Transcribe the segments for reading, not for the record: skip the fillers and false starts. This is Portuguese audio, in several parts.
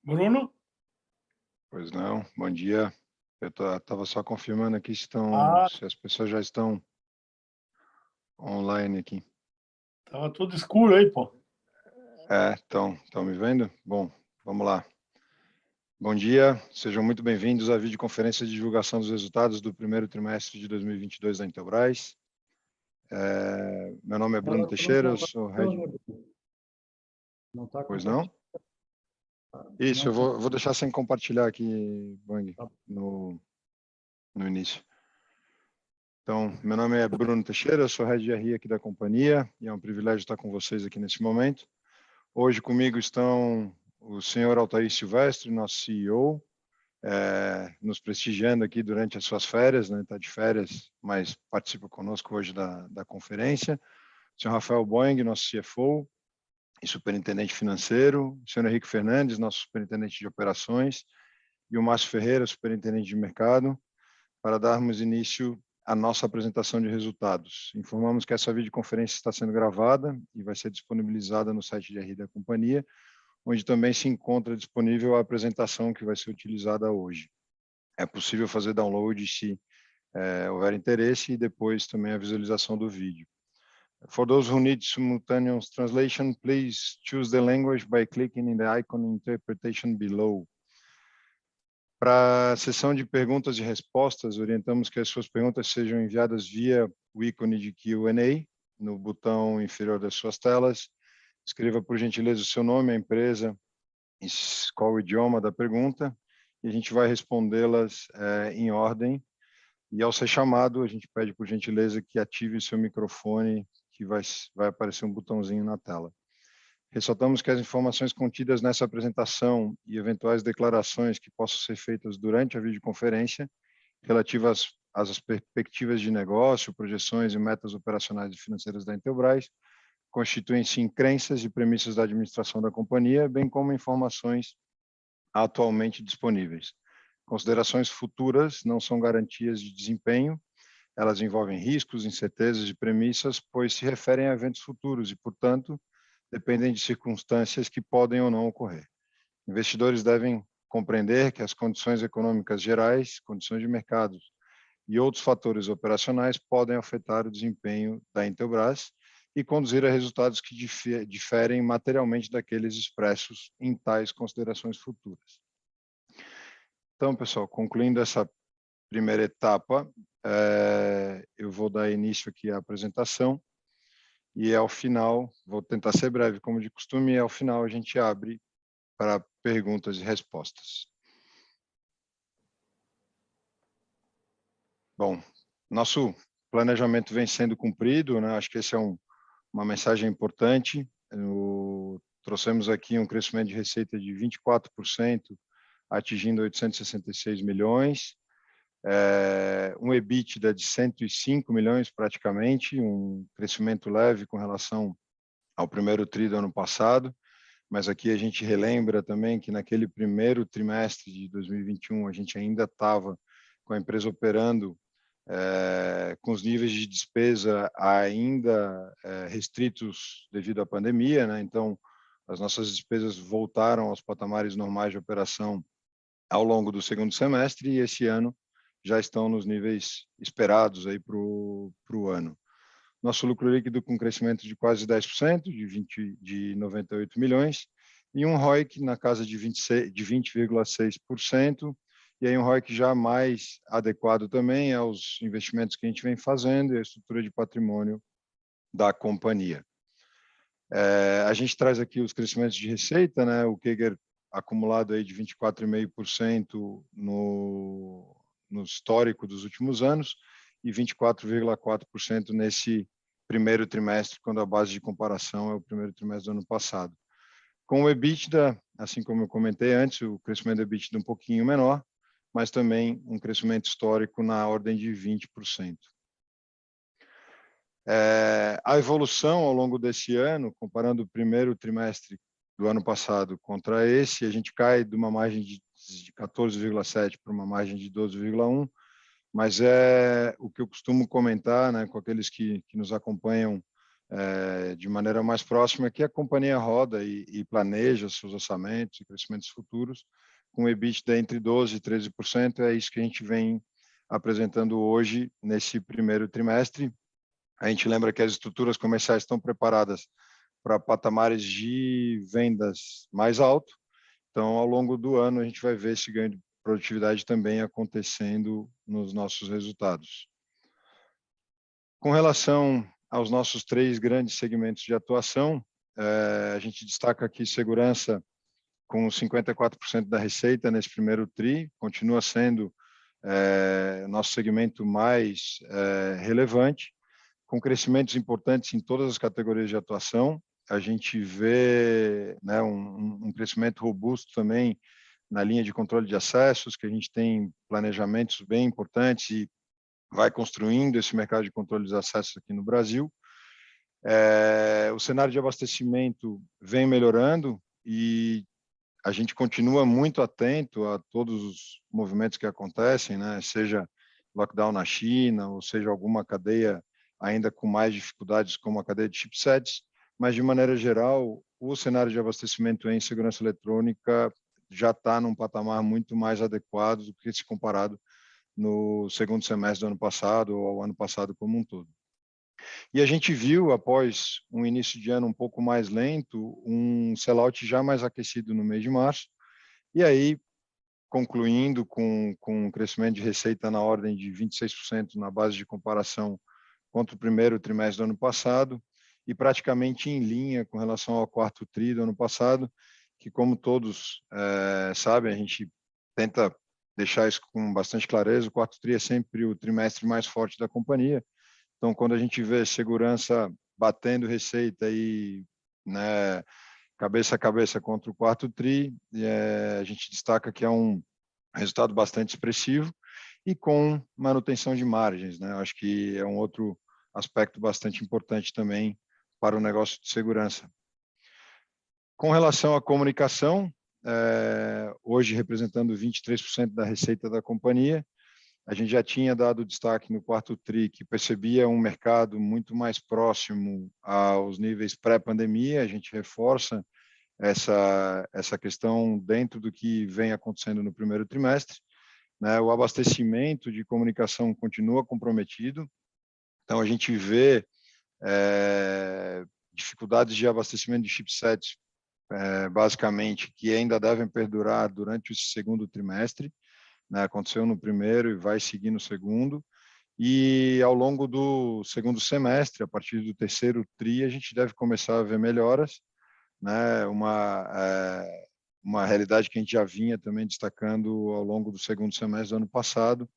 Bruno? Pois não, bom dia. Eu estava só confirmando aqui Ah, se as pessoas já estão online aqui. tava tudo escuro aí, pô. Estão me vendo? Bom, vamos lá. Bom dia, sejam muito bem-vindos à videoconferência de divulgação dos resultados do primeiro trimestre de 2022 da Intelbras. Meu nome é Bruno Teixeira, eu sou head... Não está Pois não? Isso, eu vou deixar sem compartilhar aqui, Bang, no início. Então, meu nome é Bruno Teixeira, eu sou head de RI aqui da companhia e é um privilégio estar com vocês aqui nesse momento. Hoje comigo estão o senhor Altair Silvestre, nosso CEO, nos prestigiando aqui durante as suas férias, né? Está de férias, mas participa conosco hoje da conferência. O senhor Rafael Boing, nosso CFO e superintendente financeiro. O senhor Henrique Fernandes, nosso superintendente de operações. E o Márcio Ferreira, superintendente de mercado, para darmos início à nossa apresentação de resultados. Informamos que essa videoconferência está sendo gravada e vai ser disponibilizada no site de RI da companhia, onde também se encontra disponível a apresentação que vai ser utilizada hoje. É possível fazer download se houver interesse e depois também a visualização do vídeo. For those who need simultaneous translation, please choose the language by clicking in the icon interpretation below. Para a sessão de perguntas e respostas, orientamos que as suas perguntas sejam enviadas via o ícone de Q&A no botão inferior das suas telas. Escreva, por gentileza, o seu nome, a empresa, qual o idioma da pergunta, e a gente vai respondê-las em ordem. E ao ser chamado, a gente pede, por gentileza, que ative o seu microfone, que vai aparecer um botãozinho na tela. Ressaltamos que as informações contidas nessa apresentação e eventuais declarações que possam ser feitas durante a videoconferência, relativas às perspectivas de negócio, projeções e metas operacionais e financeiras da Intelbras, constituem-se em crenças e premissas da administração da companhia, bem como informações atualmente disponíveis. Considerações futuras não são garantias de desempenho, elas envolvem riscos, incertezas e premissas, pois se referem a eventos futuros e, portanto, dependem de circunstâncias que podem ou não ocorrer. Investidores devem compreender que as condições econômicas gerais, condições de mercado e outros fatores operacionais podem afetar o desempenho da Intelbras e conduzir a resultados que diferem materialmente daqueles expressos em tais considerações futuras. Então, pessoal, concluindo essa primeira etapa, eu vou dar início aqui à apresentação. E ao final, vou tentar ser breve, como de costume, e ao final a gente abre para perguntas e respostas. Bom, nosso planejamento vem sendo cumprido, né? Acho que esse é uma mensagem importante. Trouxemos aqui um crescimento de receita de 24%, atingindo 866 milhões. Um EBITDA de 105 milhões praticamente, um crescimento leve com relação ao primeiro tri do ano passado, mas aqui a gente relembra também que naquele primeiro trimestre de 2021 a gente ainda estava com a empresa operando com os níveis de despesa ainda restritos devido à pandemia, né? Então as nossas despesas voltaram aos patamares normais de operação ao longo do segundo semestre e esse ano já estão nos níveis esperados aí para o ano. Nosso lucro líquido com crescimento de quase 10%, de 98 milhões, e um ROIC na casa de 20,6%, e aí um ROIC já mais adequado também aos investimentos que a gente vem fazendo e a estrutura de patrimônio da companhia. A gente traz aqui os crescimentos de receita, né? O CAGR acumulado aí de 24,5% no histórico dos últimos anos, e 24,4% nesse primeiro trimestre, quando a base de comparação é o primeiro trimestre do ano passado. Com o EBITDA, assim como eu comentei antes, o crescimento do EBITDA um pouquinho menor, mas também um crescimento histórico na ordem de 20%. A evolução ao longo desse ano, comparando o primeiro trimestre do ano passado contra esse, a gente cai de uma margem de 14,7% para uma margem de 12,1%, mas é o que eu costumo comentar, né, com aqueles que nos acompanham de maneira mais próxima, que a companhia roda e planeja seus orçamentos e crescimentos futuros com EBITDA entre 12% e 13%. É isso que a gente vem apresentando hoje nesse primeiro trimestre. A gente lembra que as estruturas comerciais estão preparadas para patamares de vendas mais altos. Então, ao longo do ano, a gente vai ver esse ganho de produtividade também acontecendo nos nossos resultados. Com relação aos nossos 3 grandes segmentos de atuação, a gente destaca aqui segurança com 54% da receita nesse primeiro TRI, continua sendo nosso segmento mais relevante, com crescimentos importantes em todas as categorias de atuação. A gente vê, né, um crescimento robusto também na linha de controle de acessos, que a gente tem planejamentos bem importantes e vai construindo esse mercado de controle de acessos aqui no Brasil. O cenário de abastecimento vem melhorando e a gente continua muito atento a todos os movimentos que acontecem, né? Seja lockdown na China, ou seja alguma cadeia ainda com mais dificuldades, como a cadeia de chipsets, mas de maneira geral, o cenário de abastecimento em segurança eletrônica já está num patamar muito mais adequado do que se comparado no segundo semestre do ano passado ou ao ano passado como um todo. E a gente viu, após um início de ano um pouco mais lento, um sellout já mais aquecido no mês de março, e aí, concluindo com um crescimento de receita na ordem de 26% na base de comparação contra o primeiro trimestre do ano passado, e praticamente em linha com relação ao quarto TRI do ano passado, que, como todos sabem, a gente tenta deixar isso com bastante clareza, o quarto TRI é sempre o trimestre mais forte da companhia. Então, quando a gente vê segurança batendo receita e, né, cabeça a cabeça contra o quarto TRI, a gente destaca que é um resultado bastante expressivo e com manutenção de margens, né? Acho que é um outro aspecto bastante importante também para o negócio de segurança. Com relação à comunicação, hoje representando 23% da receita da companhia, a gente já tinha dado destaque no quarto TRI que percebia um mercado muito mais próximo aos níveis pré-pandemia. A gente reforça essa questão dentro do que vem acontecendo no primeiro trimestre, né? O abastecimento de comunicação continua comprometido, então a gente vê dificuldades de abastecimento de chipsets, basicamente, que ainda devem perdurar durante o segundo trimestre, né? Aconteceu no primeiro e vai seguir no segundo, e ao longo do segundo semestre, a partir do terceiro TRI, a gente deve começar a ver melhoras, né? Uma realidade que a gente já vinha também destacando ao longo do segundo semestre do ano passado,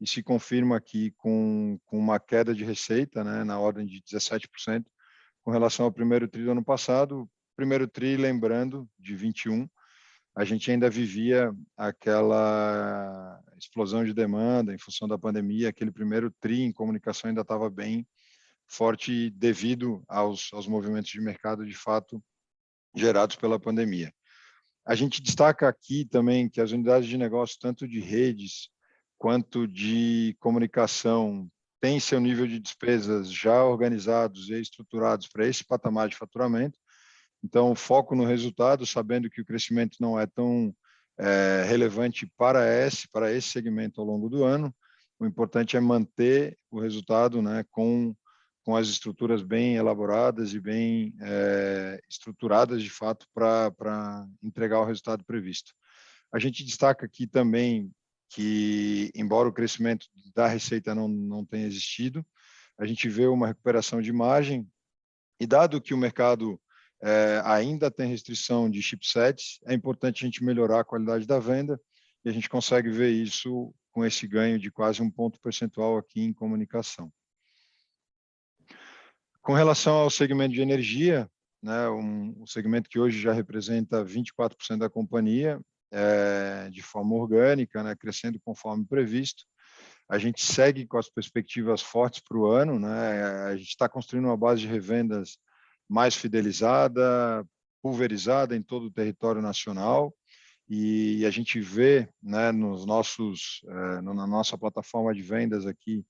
e se confirma aqui com uma queda de receita, né, na ordem de 17%, com relação ao primeiro TRI do ano passado. Primeiro TRI, lembrando, de 21, a gente ainda vivia aquela explosão de demanda em função da pandemia. Aquele primeiro TRI em comunicação ainda estava bem forte devido aos movimentos de mercado, de fato, gerados pela pandemia. A gente destaca aqui também que as unidades de negócio, tanto de redes quanto de comunicação, têm seu nível de despesas já organizados e estruturados para esse patamar de faturamento. Então, foco no resultado, sabendo que o crescimento não é tão relevante para esse segmento ao longo do ano. O importante é manter o resultado, né, com as estruturas bem elaboradas e bem estruturadas, de fato, para entregar o resultado previsto. A gente destaca aqui também que, embora o crescimento da receita não tenha existido, a gente vê uma recuperação de margem, e dado que o mercado ainda tem restrição de chipsets, é importante a gente melhorar a qualidade da venda, e a gente consegue ver isso com esse ganho de quase 1 ponto percentual aqui em comunicação. Com relação ao segmento de energia, né, um segmento que hoje já representa 24% da companhia, de forma orgânica, né, crescendo conforme previsto. A gente segue com as perspectivas fortes para o ano, né? A gente está construindo uma base de revendas mais fidelizada, pulverizada em todo o território nacional, e a gente vê, né, na nossa plataforma de vendas aqui,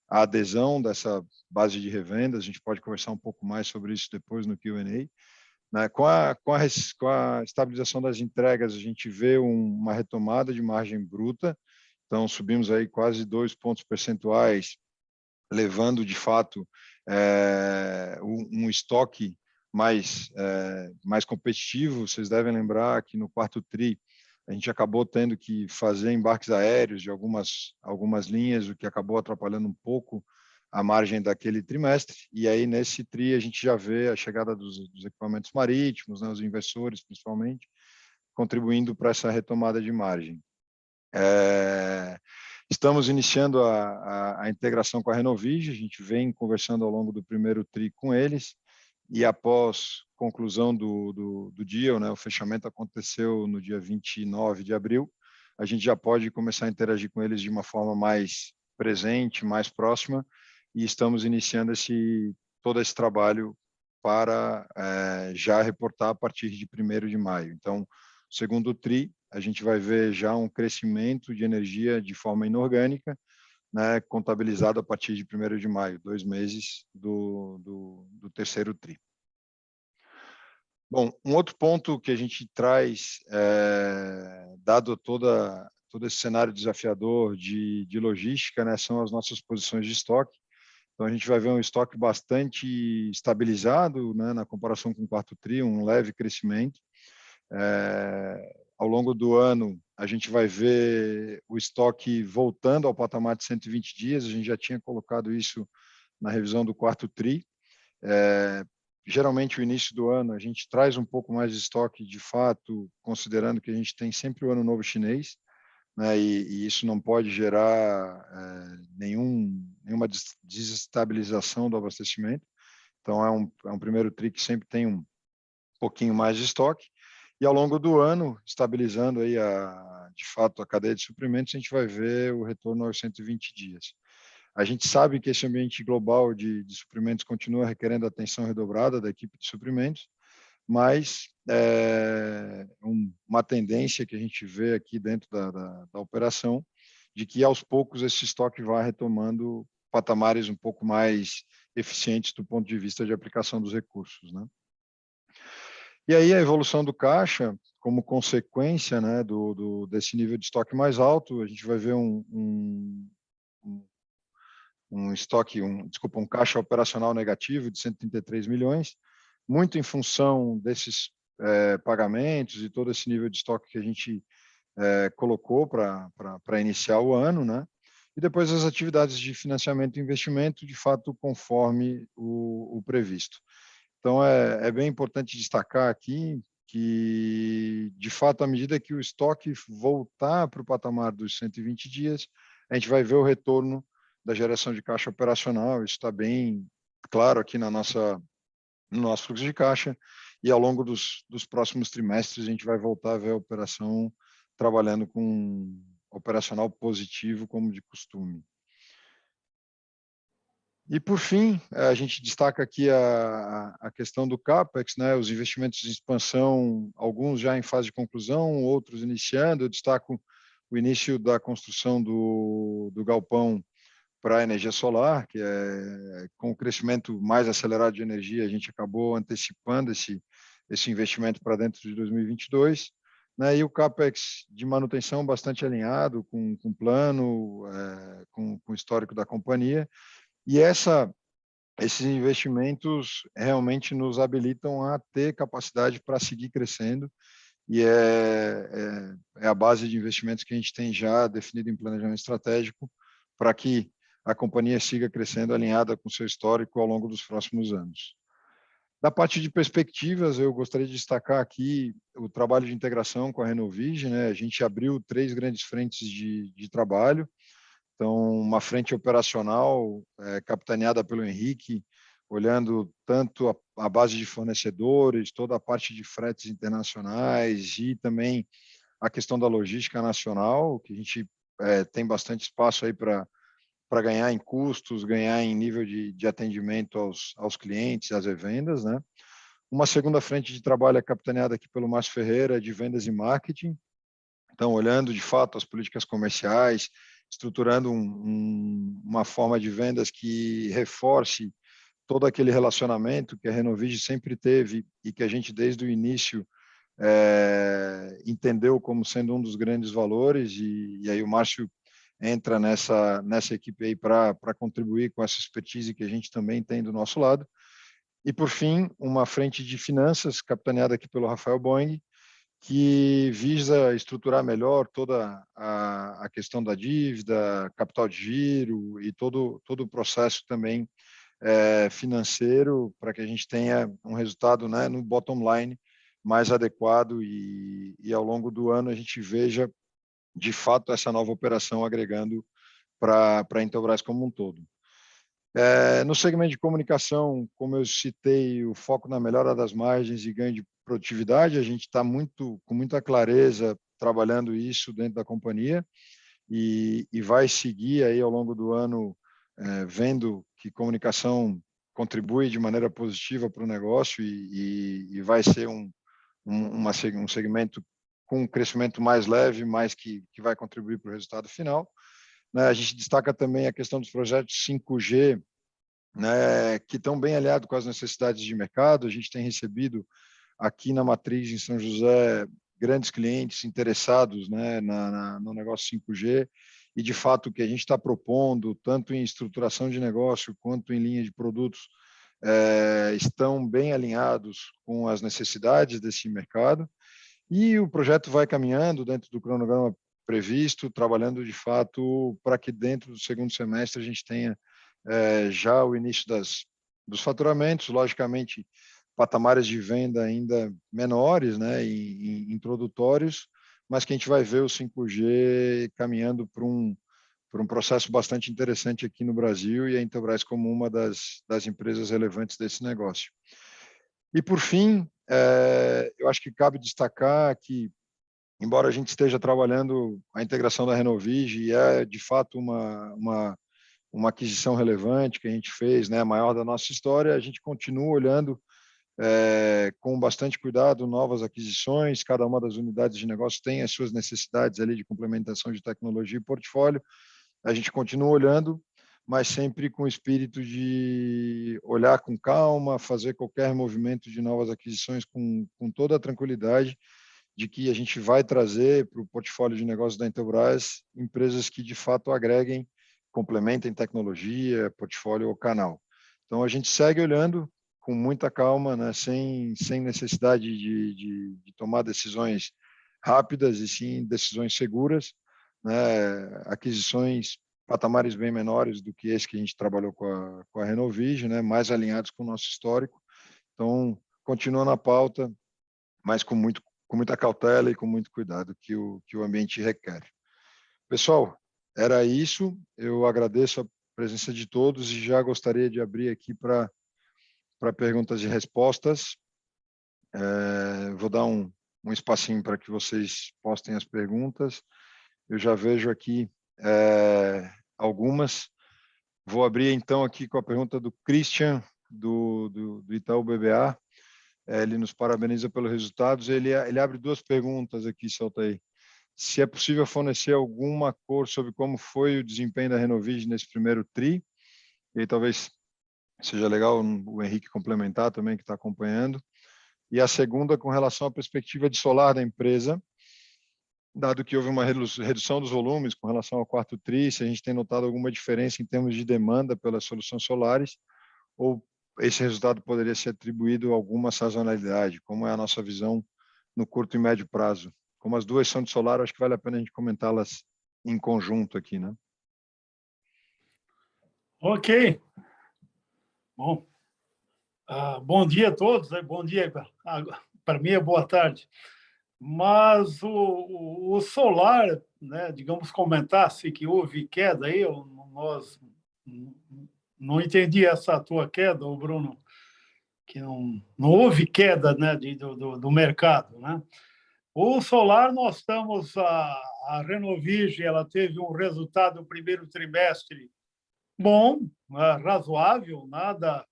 a adesão dessa base de revendas. A gente pode conversar um pouco mais sobre isso depois no Q&A. Né? Com a estabilização das entregas, a gente vê uma retomada de margem bruta. Então, subimos aí quase 2 pontos percentuais, levando, de fato, um estoque mais competitivo. Vocês devem lembrar que no quarto TRI, a gente acabou tendo que fazer embarques aéreos de algumas linhas, o que acabou atrapalhando um pouco a margem daquele trimestre. E aí, nesse TRI, a gente já vê a chegada dos equipamentos marítimos, né, os inversores, principalmente, contribuindo para essa retomada de margem. Estamos iniciando a integração com a Renovige. A gente vem conversando ao longo do primeiro TRI com eles, e após conclusão do deal, né, o fechamento aconteceu no dia 29 de abril, a gente já pode começar a interagir com eles de uma forma mais presente, mais próxima, e estamos iniciando todo esse trabalho para já reportar a partir de 1º de maio. Então, segundo TRI, a gente vai ver já um crescimento de energia de forma inorgânica, né, contabilizado a partir de 1º de maio, 2 meses do terceiro TRI. Bom, um outro ponto que a gente traz, dado todo esse cenário desafiador de logística, né, são as nossas posições de estoque. Então, a gente vai ver um estoque bastante estabilizado, né, na comparação com o quarto TRI, um leve crescimento. Ao longo do ano, a gente vai ver o estoque voltando ao patamar de 120 dias. A gente já tinha colocado isso na revisão do quarto TRI. Geralmente, o início do ano, a gente traz um pouco mais de estoque, de fato, considerando que a gente tem sempre o Ano Novo Chinês, né, e isso não pode gerar nenhuma desestabilização do abastecimento. Então, é um primeiro TRI que sempre tem um pouquinho mais de estoque. E ao longo do ano, estabilizando aí de fato a cadeia de suprimentos, a gente vai ver o retorno aos 120 dias. A gente sabe que esse ambiente global de suprimentos continua requerendo atenção redobrada da equipe de suprimentos, mas uma tendência que a gente vê aqui dentro da operação, de que aos poucos esse estoque vai retomando patamares um pouco mais eficientes do ponto de vista de aplicação dos recursos, né? E aí a evolução do caixa, como consequência, né, desse nível de estoque mais alto, a gente vai ver um caixa operacional negativo de 133 milhões, muito em função desses pagamentos e todo esse nível de estoque que a gente colocou para iniciar o ano, né? E depois as atividades de financiamento e investimento, de fato, conforme o previsto. Então, é bem importante destacar aqui que, de fato, à medida que o estoque voltar para o patamar dos 120 dias, a gente vai ver o retorno da geração de caixa operacional. Isso está bem claro aqui no nosso fluxo de caixa, e ao longo dos próximos trimestres a gente vai voltar a ver a operação trabalhando com operacional positivo, como de costume. E, por fim, a gente destaca aqui a questão do CAPEX, né? Os investimentos de expansão, alguns já em fase de conclusão, outros iniciando. Eu destaco o início da construção do galpão para a energia solar, que com o crescimento mais acelerado de energia, a gente acabou antecipando esse investimento para dentro de 2022. Né? E o CAPEX de manutenção bastante alinhado com o plano, com o histórico da companhia. E esses investimentos realmente nos habilitam a ter capacidade para seguir crescendo, e é a base de investimentos que a gente tem já definido em planejamento estratégico para que a companhia siga crescendo alinhada com o seu histórico ao longo dos próximos anos. Da parte de perspectivas, eu gostaria de destacar aqui o trabalho de integração com a Renovige, né? A gente abriu 3 grandes frentes de trabalho. Então, uma frente operacional capitaneada pelo Henrique, olhando tanto a base de fornecedores, toda a parte de fretes internacionais e também a questão da logística nacional, que a gente tem bastante espaço aí para ganhar em custos, ganhar em nível de atendimento aos clientes, às revendas, né? Uma segunda frente de trabalho é capitaneada aqui pelo Márcio Ferreira, de vendas e marketing. Então, olhando de fato as políticas comerciais estruturando uma forma de vendas que reforce todo aquele relacionamento que a Renovige sempre teve e que a gente, desde o início, entendeu como sendo um dos grandes valores, e aí o Márcio entra nessa equipe aí para contribuir com essa expertise que a gente também tem do nosso lado. E, por fim, uma frente de finanças, capitaneada aqui pelo Rafael Boing, que visa estruturar melhor toda a questão da dívida, capital de giro e todo o processo também financeiro, para que a gente tenha um resultado, né, no bottom line mais adequado e ao longo do ano a gente veja, de fato, essa nova operação agregando para a Intelbras como um todo. No segmento de comunicação, como eu citei, o foco na melhora das margens e ganho de produtividade, a gente está com muita clareza trabalhando isso dentro da companhia e vai seguir aí ao longo do ano, vendo que comunicação contribui de maneira positiva para o negócio e vai ser um segmento com um crescimento mais leve, mas que vai contribuir para o resultado final. A gente destaca também a questão dos projetos 5G, né, que estão bem alinhados com as necessidades de mercado. A gente tem recebido aqui na matriz, em São José, grandes clientes interessados, né, no negócio 5G, e, de fato, o que a gente está propondo, tanto em estruturação de negócio quanto em linha de produtos, estão bem alinhados com as necessidades desse mercado. E o projeto vai caminhando dentro do cronograma previsto, trabalhando, de fato, para que dentro do segundo semestre a gente tenha já o início dos faturamentos, logicamente, patamares de venda ainda menores, né, em introdutórios, mas que a gente vai ver o 5G caminhando para um processo bastante interessante aqui no Brasil, e a Intelbras como uma das empresas relevantes desse negócio. E, por fim, eu acho que cabe destacar que, embora a gente esteja trabalhando a integração da Renovige, e de fato uma aquisição relevante que a gente fez, né, a maior da nossa história, a gente continua olhando com bastante cuidado novas aquisições. Cada uma das unidades de negócio tem as suas necessidades ali de complementação de tecnologia e portfólio. A gente continua olhando, mas sempre com o espírito de olhar com calma, fazer qualquer movimento de novas aquisições com toda a tranquilidade de que a gente vai trazer para o portfólio de negócios da Intelbras empresas que, de fato, agreguem, complementem tecnologia, portfólio ou canal. Então, a gente segue olhando com muita calma, né, sem necessidade de tomar decisões rápidas, e sim decisões seguras, né, aquisições patamares bem menores do que esse que a gente trabalhou com a Renovige, né, mais alinhados com o nosso histórico. Então, continua na pauta, mas com muita cautela e com muito cuidado que o ambiente requer. Pessoal, era isso. Eu agradeço a presença de todos e já gostaria de abrir aqui para perguntas e respostas. Vou dar um espacinho para que vocês postem as perguntas. Eu já vejo aqui algumas. Vou abrir, então, aqui com a pergunta do Christian, do Itaú BBA. Ele nos parabeniza pelos resultados. Ele abre duas perguntas aqui, solta aí. Se é possível fornecer alguma cor sobre como foi o desempenho da Renovige nesse primeiro TRI, e aí talvez seja legal o Henrique complementar também, que está acompanhando. E a segunda, com relação à perspectiva de solar da empresa, dado que houve uma redução dos volumes com relação ao quarto TRI, se a gente tem notado alguma diferença em termos de demanda pelas soluções solares, ou esse resultado poderia ser atribuído a alguma sazonalidade, como é a nossa visão no curto e médio prazo. Como as duas são de solar, acho que vale a pena a gente comentá-las em conjunto aqui, né? Ok. Bom, bom dia a todos, né? Bom dia, para mim é boa tarde. Mas o solar, né, digamos, comentasse que houve queda aí, nós não entendi essa tua queda, Bruno, que não houve queda, né, do mercado, né? O solar, nós estamos, a Renovige, ela teve um resultado no primeiro trimestre bom, razoável, nada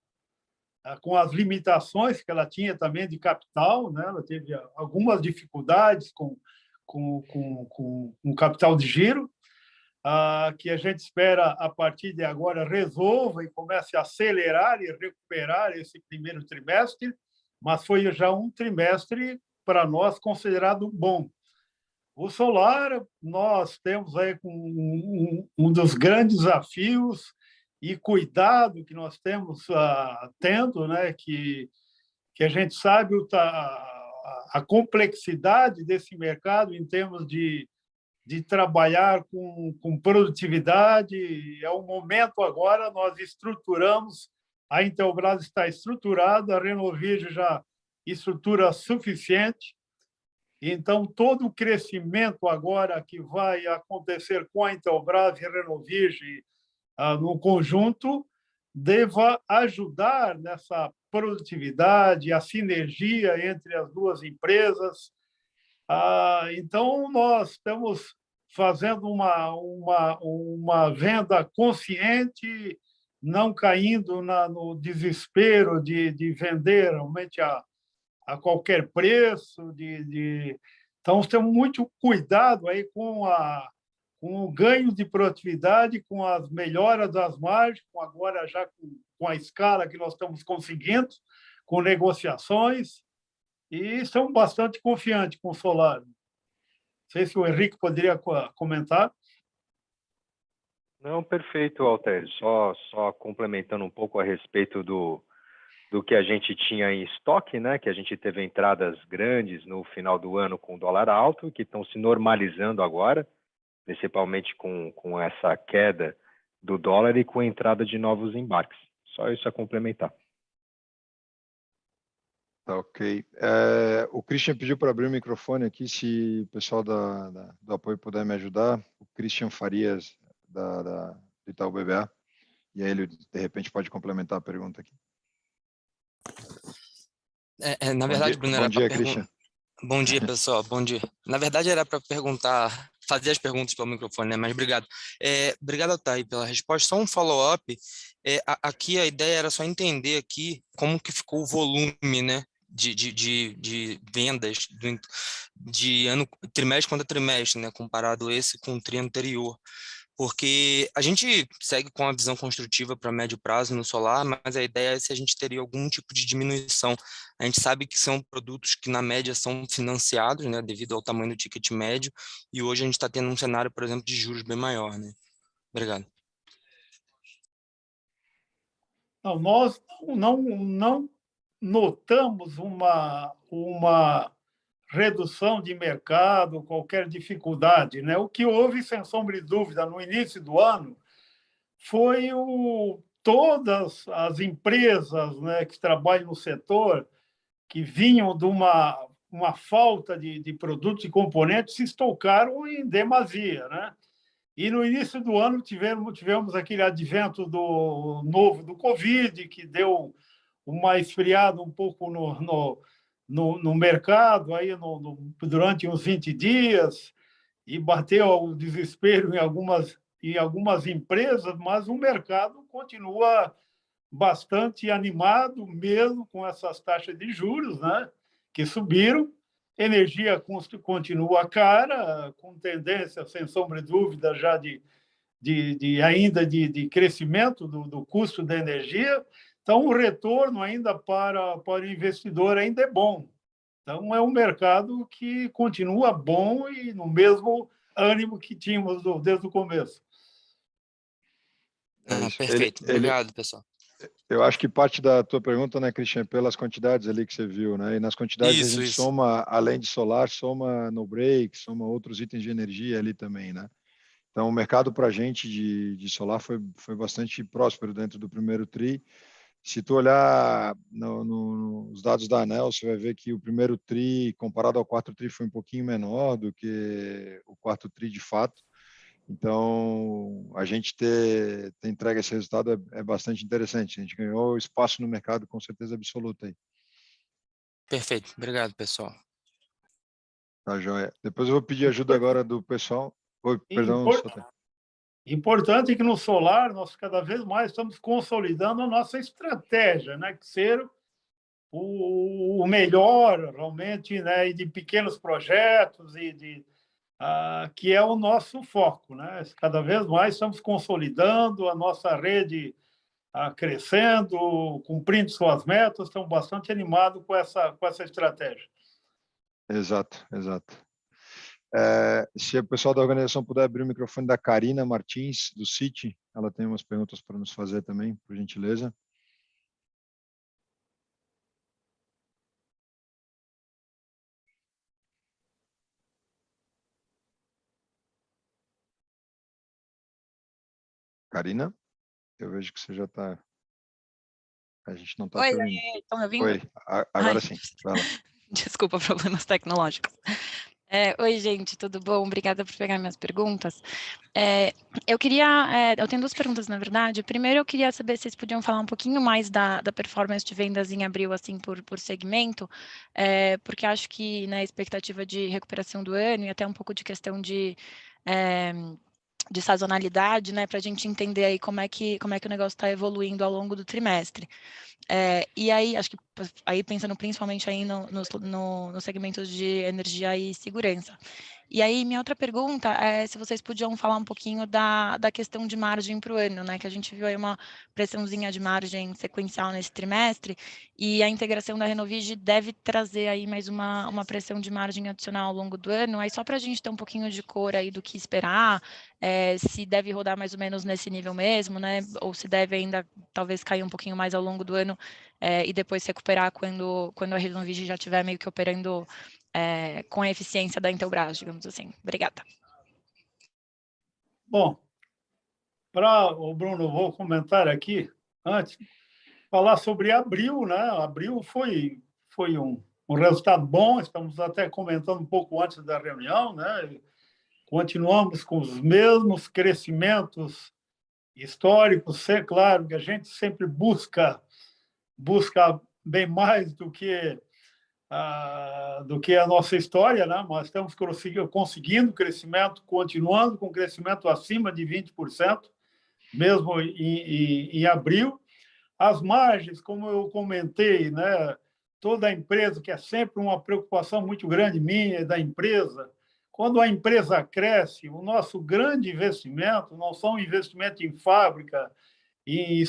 com as limitações que ela tinha também de capital, né? Ela teve algumas dificuldades com capital de giro, que a gente espera, a partir de agora, resolva e comece a acelerar e recuperar esse primeiro trimestre, mas foi já um trimestre, para nós, considerado bom. O solar, nós temos aí um dos grandes desafios e cuidado que nós temos tendo, né, que a gente sabe a complexidade desse mercado em termos de trabalhar com produtividade. É o momento agora, nós estruturamos, a Intelbras está estruturada, a Renovígio já estrutura suficiente. Então, todo o crescimento agora que vai acontecer com a Intelbras e a Renovígio no conjunto deva ajudar nessa produtividade, a sinergia entre as duas empresas. Então, nós estamos fazendo uma venda consciente, não caindo no desespero de vender realmente a qualquer preço. Então, temos muito cuidado aí com o ganho de produtividade, com as melhoras das margens, agora já com a escala que nós estamos conseguindo, com negociações, e estamos bastante confiantes com o solar. Não sei se o Henrique poderia comentar. Não, perfeito, Alter. Só complementando um pouco a respeito do que a gente tinha em estoque, né? Que a gente teve entradas grandes no final do ano com o dólar alto, que estão se normalizando agora, principalmente com essa queda do dólar e com a entrada de novos embarques. Só isso a complementar. Tá, ok. O Christian pediu para abrir o microfone aqui, se o pessoal do apoio puder me ajudar. O Christian Farias, do Itaú BBA. E aí ele, de repente, pode complementar a pergunta aqui. Na verdade, Bruno, bom dia, Christian. Bom dia, pessoal. Bom dia. Na verdade, era para perguntar, fazer as perguntas pelo microfone, né? Mas obrigado. Obrigado, Thay, pela resposta. Só um follow-up. Aqui a ideia era só entender aqui como que ficou o volume, né? De vendas de ano, trimestre contra trimestre, né? Comparado esse com o tri anterior. Porque a gente segue com a visão construtiva para médio prazo no solar, mas a ideia é se a gente teria algum tipo de diminuição. A gente sabe que são produtos que, na média, são financiados, né, devido ao tamanho do ticket médio, e hoje a gente está tendo um cenário, por exemplo, de juros bem maior. Né? Obrigado. Não, nós não notamos uma redução de mercado, qualquer dificuldade, né? O que houve, sem sombra de dúvida, no início do ano, foi todas as empresas, né, que trabalham no setor, que vinham de uma falta de produtos e componentes, se estocaram em demasia, né? E no início do ano tivemos aquele advento novo do Covid, que deu uma esfriada um pouco no mercado aí durante uns 20 dias, e bateu o desespero em algumas empresas, mas o mercado continua bastante animado, mesmo com essas taxas de juros, né, que subiram. Energia continua cara, com tendência, sem sombra de dúvida, já ainda de crescimento do custo da energia. Então, o retorno ainda para o investidor ainda é bom. Então, é um mercado que continua bom e no mesmo ânimo que tínhamos desde o começo. Perfeito. Obrigado, pessoal. Eu acho que parte da tua pergunta, né, Christian, pelas quantidades ali que você viu, né? E nas quantidades a gente soma, além de solar, soma no break, soma outros itens de energia ali também, né? Então, o mercado para a gente de solar foi bastante próspero dentro do primeiro TRI. Se tu olhar nos dados da ANEEL, você vai ver que o primeiro TRI, comparado ao quarto TRI, foi um pouquinho menor do que o quarto TRI de fato. Então, a gente ter entregue esse resultado é bastante interessante. A gente ganhou espaço no mercado, com certeza absoluta aí. Perfeito. Obrigado, pessoal. Tá, joia. Depois eu vou pedir ajuda agora do pessoal. Oi, perdão. Importante que no solar nós cada vez mais estamos consolidando a nossa estratégia, né? Que ser o melhor realmente, né? E de pequenos projetos e que é o nosso foco, né? Cada vez mais estamos consolidando a nossa rede, crescendo, cumprindo suas metas, estamos bastante animados com essa estratégia. Exato, exato. Se o pessoal da organização puder abrir o microfone da Karina Martins, do Citi, ela tem umas perguntas para nos fazer também, por gentileza. Karina, eu vejo que você já está... A gente não está te Oi, ouvindo. estão me ouvindo? Oi, agora Ai, sim. Vai lá. desculpa, problemas tecnológicos. Oi, gente, tudo bom? Obrigada por pegar minhas perguntas. Eu tenho duas perguntas, na verdade. Primeiro, eu queria saber se vocês podiam falar um pouquinho mais da performance de vendas em abril, assim, por segmento, porque acho que na expectativa de recuperação do ano e até um pouco de questão de sazonalidade, né, para a gente entender aí como é que o negócio está evoluindo ao longo do trimestre. E aí, acho que aí pensando principalmente aí nos segmentos de energia e segurança. E aí, minha outra pergunta é se vocês podiam falar um pouquinho da questão de margem para o ano, né? Que a gente viu aí uma pressãozinha de margem sequencial nesse trimestre, e a integração da Renovige deve trazer aí mais uma pressão de margem adicional ao longo do ano. Aí só para a gente ter um pouquinho de cor aí do que esperar, se deve rodar mais ou menos nesse nível mesmo, né? Ou se deve ainda talvez cair um pouquinho mais ao longo do ano, e depois se recuperar quando a Renovige já estiver meio que operando com a eficiência da Intelbras, digamos assim. Obrigada. Bom, para o Bruno, vou comentar aqui, antes, falar sobre abril, né? Abril foi um resultado bom, estamos até comentando um pouco antes da reunião, né? Continuamos com os mesmos crescimentos históricos, é claro que a gente sempre busca bem mais do que a nossa história, né? Mas estamos conseguindo crescimento, continuando com crescimento acima de 20%, mesmo em abril. As margens, como eu comentei, né? Toda a empresa, que é sempre uma preocupação muito grande minha e da empresa, quando a empresa cresce, o nosso grande investimento não são investimento em fábrica, em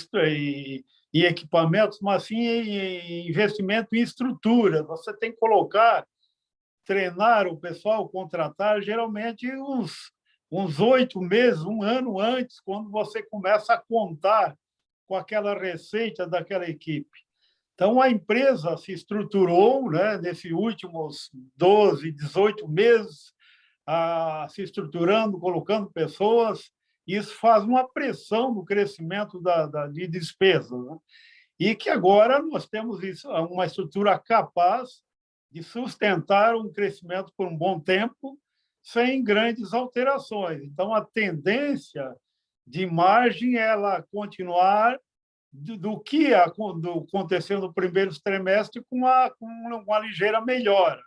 equipamentos, mas sim em investimento em estrutura. Você tem que treinar o pessoal, contratar, geralmente uns 8 meses, um ano antes, quando você começa a contar com aquela receita daquela equipe. Então, a empresa se estruturou, né, nesses últimos 12, 18 meses, se estruturando, colocando pessoas. Isso faz uma pressão no crescimento de despesas, né? E que agora nós temos uma estrutura capaz de sustentar um crescimento por um bom tempo, sem grandes alterações. Então, a tendência de margem é ela continuar do que aconteceu no primeiro trimestre com uma ligeira melhora.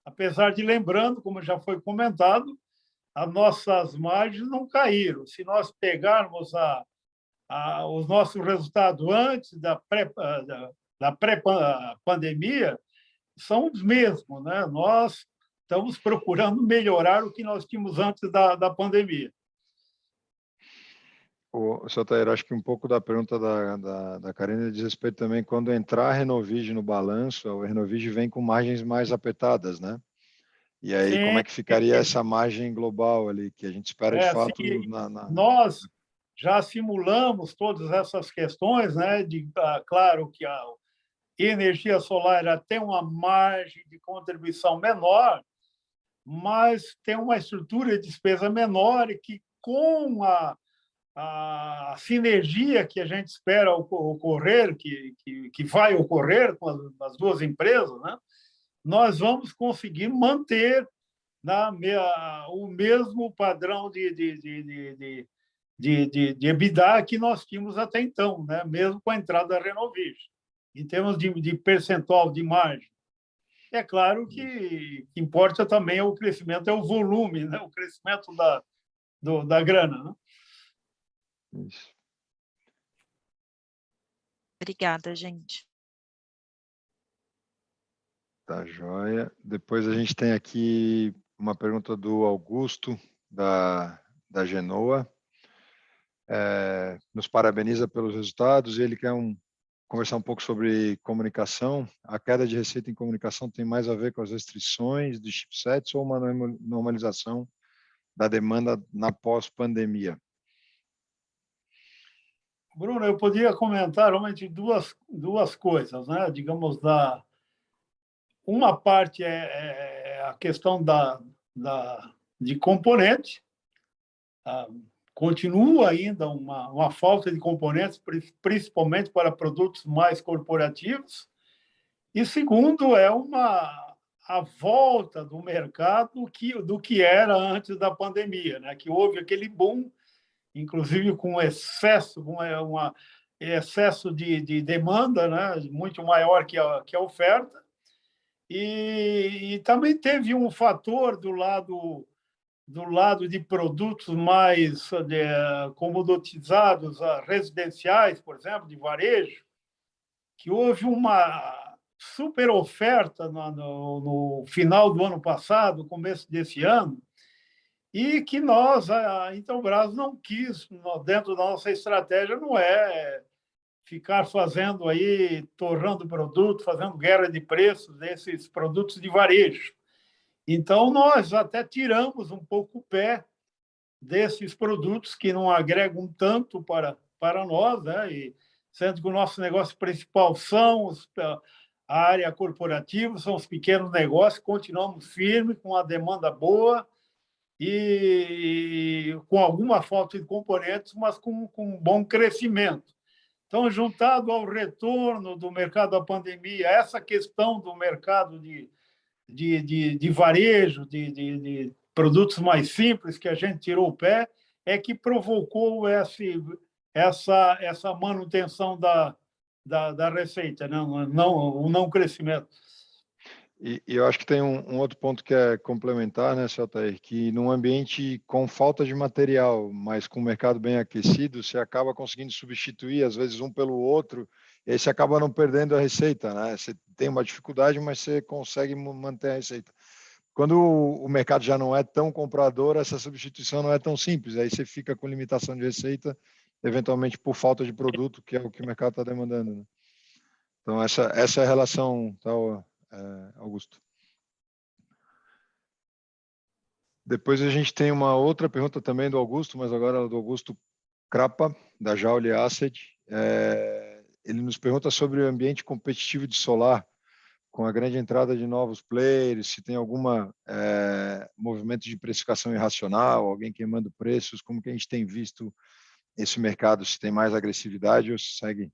Apesar de, lembrando, como já foi comentado, as nossas margens não caíram. Se nós pegarmos os nossos resultados antes da pré-pandemia, são os mesmos, né? Nós estamos procurando melhorar o que nós tínhamos antes da pandemia. Sr. Tair, acho que um pouco da pergunta da Karina diz respeito também, quando entrar a Renovige no balanço, a Renovige vem com margens mais apertadas, né? E aí, Sim, como é que ficaria essa margem global ali, que a gente espera de fato nós já simulamos todas essas questões, né? Claro que a energia solar tem uma margem de contribuição menor, mas tem uma estrutura de despesa menor e que, com a sinergia que a gente espera ocorrer, que vai ocorrer com as duas empresas, né? Nós vamos conseguir manter o mesmo padrão de EBITDA que nós tínhamos até então, né? Mesmo com a entrada da Renovige, em termos de percentual de margem. É claro que importa também o crescimento, é o volume, né? O crescimento da grana, né? Isso. Obrigada, gente. Tá joia. Depois a gente tem aqui uma pergunta do Augusto, da Genoa. Nos parabeniza pelos resultados e ele quer conversar um pouco sobre comunicação. A queda de receita em comunicação tem mais a ver com as restrições de chipsets ou uma normalização da demanda na pós-pandemia? Bruno, eu podia comentar realmente duas coisas, né? Digamos, uma parte é a questão de componente. Continua ainda uma falta de componentes, principalmente para produtos mais corporativos. E segundo, a volta do mercado do que era antes da pandemia, né? Que houve aquele boom, inclusive com excesso de demanda, né? Muito maior que a oferta. E também teve um fator do lado de produtos mais comoditizados, residenciais, por exemplo, de varejo, que houve uma super oferta no final do ano passado, começo desse ano, e que nós, a Intelbras, não quis, dentro da nossa estratégia, não é ficar fazendo aí, torrando produto, fazendo guerra de preços desses produtos de varejo. Então, nós até tiramos um pouco o pé desses produtos que não agregam tanto para nós, né? E, sendo que o nosso negócio principal são a área corporativa, são os pequenos negócios, continuamos firmes, com a demanda boa e com alguma falta de componentes, mas com um bom crescimento. Então, juntado ao retorno do mercado da pandemia, essa questão do mercado de varejo, de produtos mais simples, que a gente tirou o pé, é que provocou essa manutenção da receita, né? O não crescimento. E eu acho que tem um outro ponto que é complementar, né, Celtair, que num ambiente com falta de material, mas com o mercado bem aquecido, você acaba conseguindo substituir, às vezes, um pelo outro, e aí você acaba não perdendo a receita, né? Você tem uma dificuldade, mas você consegue manter a receita. Quando o mercado já não é tão comprador, essa substituição não é tão simples, aí você fica com limitação de receita, eventualmente por falta de produto, que é o que o mercado está demandando, né? Então, essa é a relação, tal, Augusto. Depois a gente tem uma outra pergunta também do Augusto, mas agora do Augusto Crapa, da Jauli Asset. Ele nos pergunta sobre o ambiente competitivo de solar, com a grande entrada de novos players, se tem algum movimento de precificação irracional, alguém queimando preços, como que a gente tem visto esse mercado, se tem mais agressividade ou se segue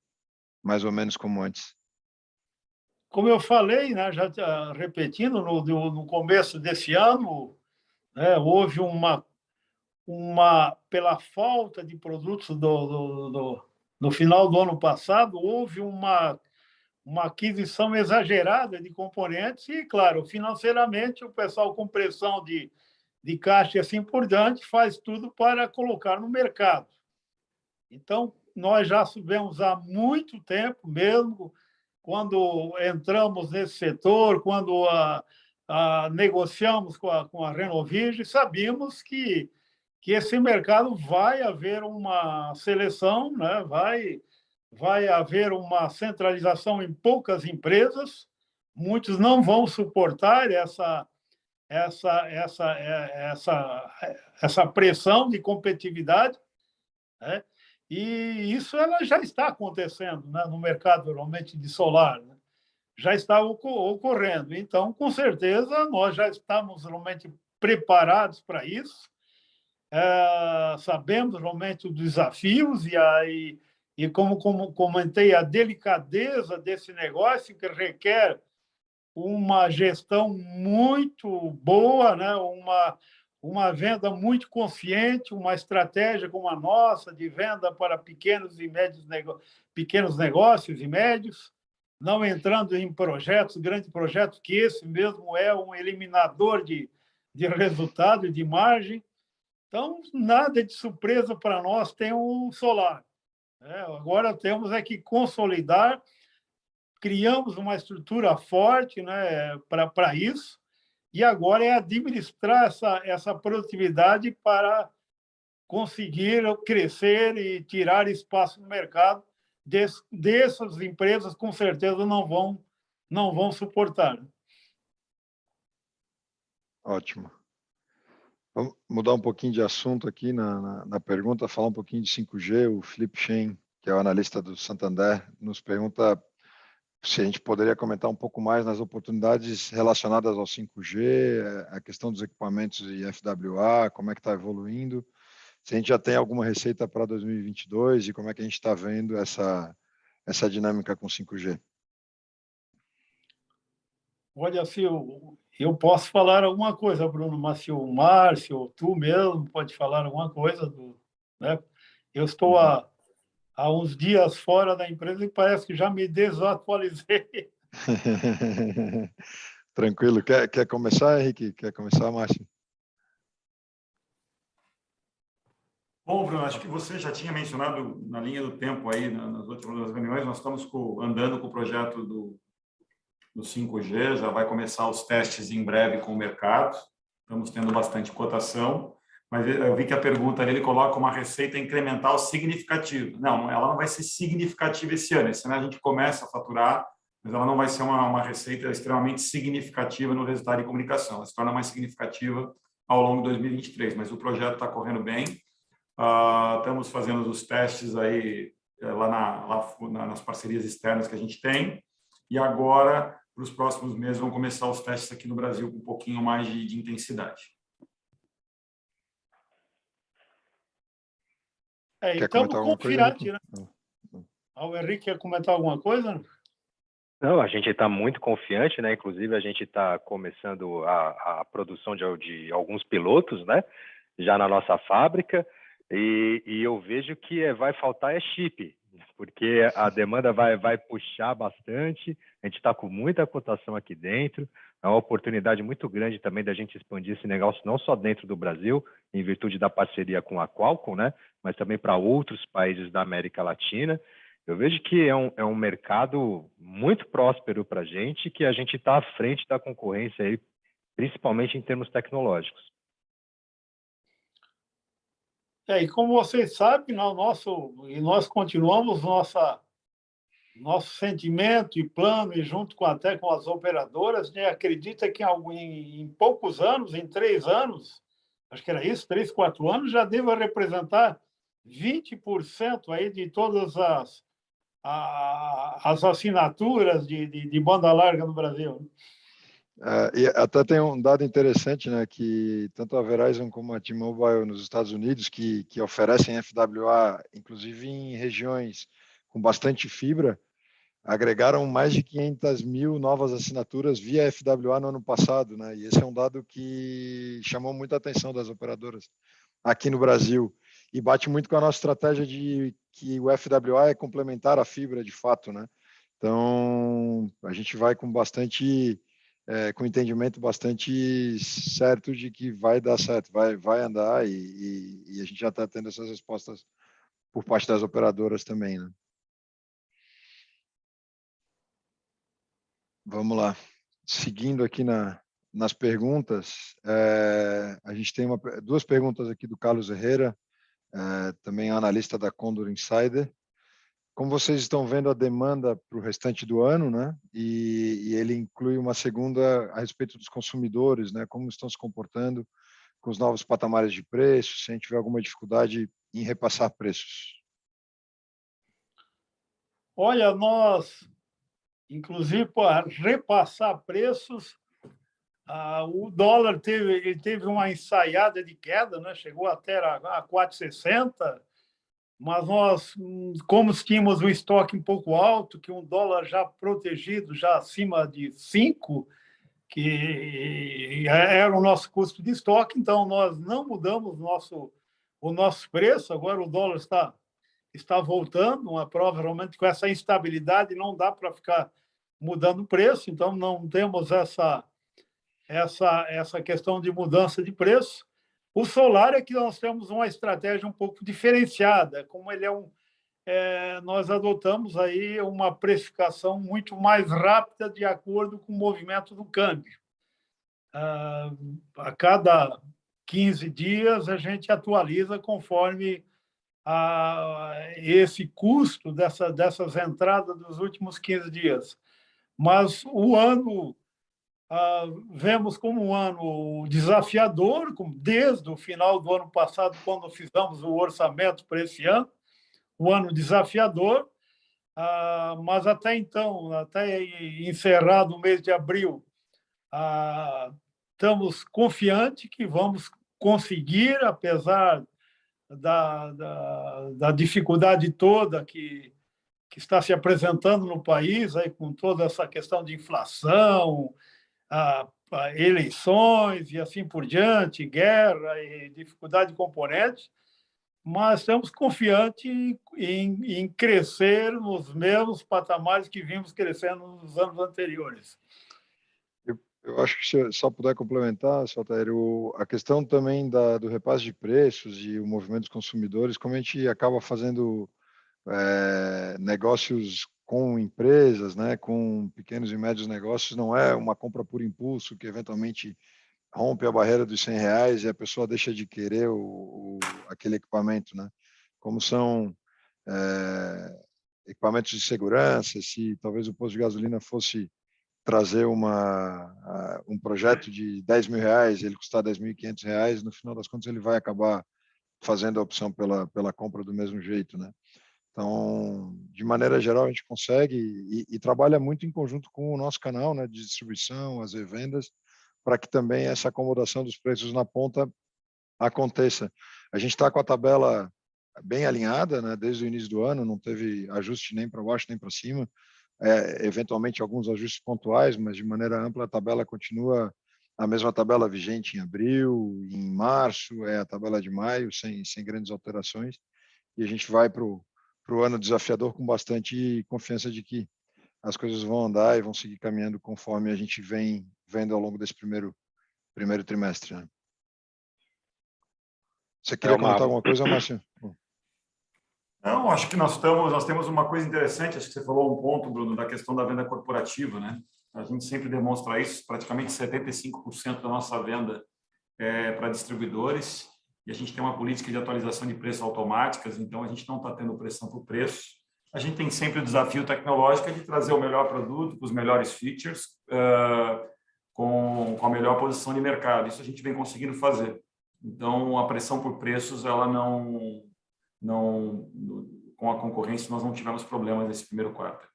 mais ou menos como antes? Como eu falei, né, já repetindo, no começo desse ano, né, houve pela falta de produtos no final do ano passado, houve uma aquisição exagerada de componentes e, claro, financeiramente, o pessoal com pressão de caixa e assim por diante faz tudo para colocar no mercado. Então, nós já sabemos há muito tempo mesmo, quando entramos nesse setor, quando negociamos com a Renovige, sabíamos que esse mercado vai haver uma seleção, né? Vai haver uma centralização em poucas empresas, muitos não vão suportar essa pressão de competitividade, né? E isso ela já está acontecendo, né, no mercado realmente de solar, né? Já está ocorrendo. Então, com certeza, nós já estamos realmente preparados para isso. Sabemos realmente os desafios e como comentei, a delicadeza desse negócio, que requer uma gestão muito boa, né? Uma venda muito consciente, uma estratégia como a nossa, de venda para pequenos negócios e médios, não entrando em grandes projetos, que esse mesmo é um eliminador de resultado e de margem. Então, nada de surpresa para nós tem o solar. Agora temos que consolidar, criamos uma estrutura forte, né, para isso, e agora é administrar essa produtividade para conseguir crescer e tirar espaço no mercado. Dessas empresas, com certeza, não vão suportar. Ótimo. Vamos mudar um pouquinho de assunto aqui na pergunta, falar um pouquinho de 5G. O Felipe Shen, que é o analista do Santander, nos pergunta se a gente poderia comentar um pouco mais nas oportunidades relacionadas ao 5G, a questão dos equipamentos e FWA, como é que está evoluindo, se a gente já tem alguma receita para 2022 e como é que a gente está vendo essa dinâmica com 5G. Olha, se eu posso falar alguma coisa, Bruno, mas se o Márcio ou tu mesmo pode falar alguma coisa, né? Eu estou há uns dias fora da empresa e parece que já me desatualizei. Tranquilo. Quer começar, Henrique? Quer começar, Márcio? Bom, Bruno, acho que você já tinha mencionado na linha do tempo aí, nas últimas reuniões, nós estamos andando com o projeto do 5G, já vai começar os testes em breve com o mercado, estamos tendo bastante cotação, mas eu vi que a pergunta ele coloca uma receita incremental significativa. Não, ela não vai ser significativa esse ano a gente começa a faturar, mas ela não vai ser uma receita extremamente significativa no resultado de comunicação, ela se torna mais significativa ao longo de 2023, mas o projeto está correndo bem. Estamos fazendo os testes aí nas parcerias externas que a gente tem, e agora, para os próximos meses, vão começar os testes aqui no Brasil com um pouquinho mais de intensidade. Estamos confiantes, né? O Henrique quer comentar alguma coisa? Não, a gente está muito confiante, né? Inclusive, a gente está começando a produção de alguns pilotos, né? Já na nossa fábrica. E eu vejo que vai faltar chip, porque a demanda vai puxar bastante, a gente está com muita cotação aqui dentro, é uma oportunidade muito grande também da gente expandir esse negócio, não só dentro do Brasil, em virtude da parceria com a Qualcomm, né, mas também para outros países da América Latina. Eu vejo que é um mercado muito próspero para a gente está à frente da concorrência, aí, principalmente em termos tecnológicos. E como vocês sabem, nós continuamos nosso sentimento e plano, e junto até com as operadoras, né, acredita que em poucos anos, em 3 anos, acho que era isso, 3, 4 anos, já deva representar 20% aí de todas as assinaturas de banda larga no Brasil. E até tem um dado interessante, né, que tanto a Verizon como a T-Mobile nos Estados Unidos, que oferecem FWA, inclusive em regiões com bastante fibra, agregaram mais de 500 mil novas assinaturas via FWA no ano passado, né? E esse é um dado que chamou muita atenção das operadoras aqui no Brasil e bate muito com a nossa estratégia de que o FWA é complementar à fibra de fato, né? Então a gente vai com com entendimento bastante certo de que vai dar certo, vai andar e a gente já está tendo essas respostas por parte das operadoras também, né? Vamos lá. Seguindo aqui nas perguntas, a gente tem 2 perguntas aqui do Carlos Herrera, também analista da Condor Insider. Como vocês estão vendo a demanda para o restante do ano, né? E ele inclui uma segunda a respeito dos consumidores, né? Como estão se comportando com os novos patamares de preços, se a gente vê alguma dificuldade em repassar preços. Olha, nós, inclusive, para repassar preços, o dólar teve uma ensaiada de queda, né? Chegou até a 4,60, mas nós, como tínhamos o estoque um pouco alto, que um dólar já protegido, já acima de 5, que era o nosso custo de estoque, então nós não mudamos o nosso preço. Agora o dólar está voltando, provavelmente com essa instabilidade não dá para ficar mudando o preço, então não temos essa questão de mudança de preço. O solar é que nós temos uma estratégia um pouco diferenciada, como ele nós adotamos aí uma precificação muito mais rápida de acordo com o movimento do câmbio. A cada 15 dias a gente atualiza conforme esse custo dessas entradas dos últimos 15 dias. Mas o ano vemos como um ano desafiador, desde o final do ano passado, quando fizemos o orçamento para esse ano, um ano desafiador, mas até então, até encerrado o mês de abril, estamos confiantes que vamos conseguir, apesar da dificuldade toda que está se apresentando no país, aí, com toda essa questão de inflação, eleições e assim por diante, guerra e dificuldade de componentes, mas estamos confiantes em crescer nos mesmos patamares que vimos crescendo nos anos anteriores. Eu acho que, se só puder complementar, Saltério, a questão também do repasse de preços e o movimento dos consumidores, como a gente acaba fazendo negócios com empresas, né, com pequenos e médios negócios, não é uma compra por impulso que eventualmente rompe a barreira dos R$100 e a pessoa deixa de querer aquele equipamento, né? Como são equipamentos de segurança, se talvez o posto de gasolina fosse trazer um projeto de R$10.000, ele custar R$10.500, no final das contas ele vai acabar fazendo a opção pela compra do mesmo jeito, né? Então, de maneira geral, a gente consegue e trabalha muito em conjunto com o nosso canal, né, de distribuição, as revendas, para que também essa acomodação dos preços na ponta aconteça. A gente está com a tabela bem alinhada, né, desde o início do ano, não teve ajuste nem para baixo nem para cima, eventualmente alguns ajustes pontuais, mas de maneira ampla a tabela continua a mesma tabela vigente em abril, em março, a tabela de maio, sem grandes alterações, e a gente vai para o ano desafiador com bastante confiança de que as coisas vão andar e vão seguir caminhando conforme a gente vem vendo ao longo desse primeiro trimestre, né? Você queria comentar alguma coisa, Márcio? Não, acho que nós temos uma coisa interessante, acho que você falou um ponto, Bruno, da questão da venda corporativa, né? A gente sempre demonstra isso, praticamente 75% da nossa venda é para distribuidores, e a gente tem uma política de atualização de preços automáticas, então a gente não está tendo pressão por preço. A gente tem sempre o desafio tecnológico de trazer o melhor produto, com os melhores features, com a melhor posição de mercado. Isso a gente vem conseguindo fazer. Então, a pressão por preços, ela não com a concorrência, nós não tivemos problemas nesse primeiro quarto.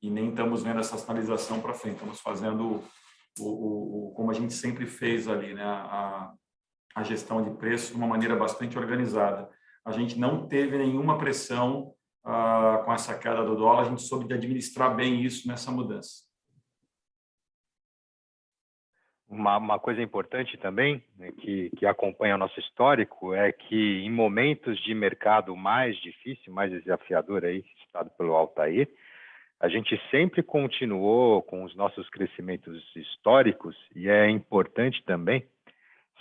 E nem estamos vendo essa sinalização para frente. Estamos fazendo como a gente sempre fez ali, né? A gestão de preços de uma maneira bastante organizada. A gente não teve nenhuma pressão com essa queda do dólar, a gente soube administrar bem isso nessa mudança. Uma coisa importante também, né, que acompanha o nosso histórico, é que em momentos de mercado mais difícil, mais desafiador, aí, citado pelo Altair, a gente sempre continuou com os nossos crescimentos históricos, e é importante também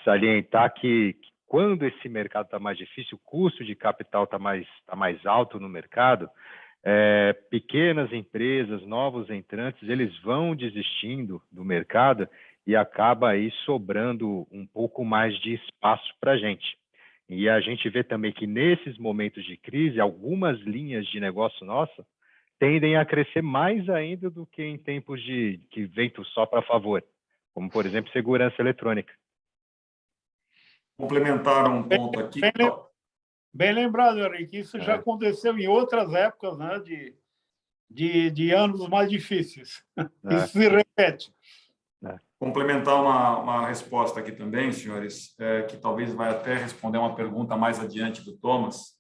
salientar que quando esse mercado está mais difícil, o custo de capital está mais alto no mercado, pequenas empresas, novos entrantes, eles vão desistindo do mercado e acaba aí sobrando um pouco mais de espaço para a gente. E a gente vê também que nesses momentos de crise, algumas linhas de negócio nossa tendem a crescer mais ainda do que em tempos de que vento sopra a favor, como, por exemplo, segurança eletrônica. Complementar um ponto aqui. Bem lembrado, Henrique, isso já aconteceu em outras épocas, né, de anos mais difíceis. Isso se repete. Complementar uma resposta aqui também, senhores, que talvez vai até responder uma pergunta mais adiante do Thomas.